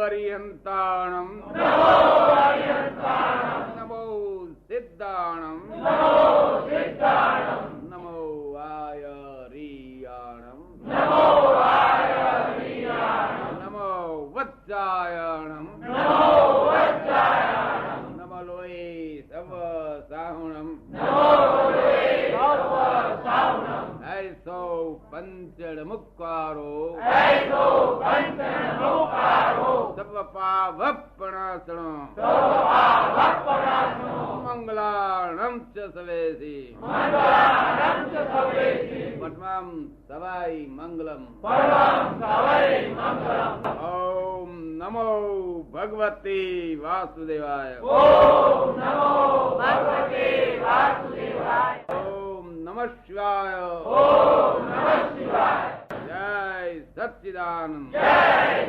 અરિહંતાણમ નમો સિદ્ધાણમ નમો આયરિયાણમ નમો વત્સાયણમ નમો લોહી સવ સાહુણમ ऐसो पंचड़ मुक्कारो सब पावपणासनो मंगलाणं च सवेसी पद्मं सवाई मंगलम ओम नमो भगवते वासुदेवाय ओम नमो भगवते वासुदेवाय ओम नमः शिवाय ओम नमः शिवाय जय सच्चिदानंद जय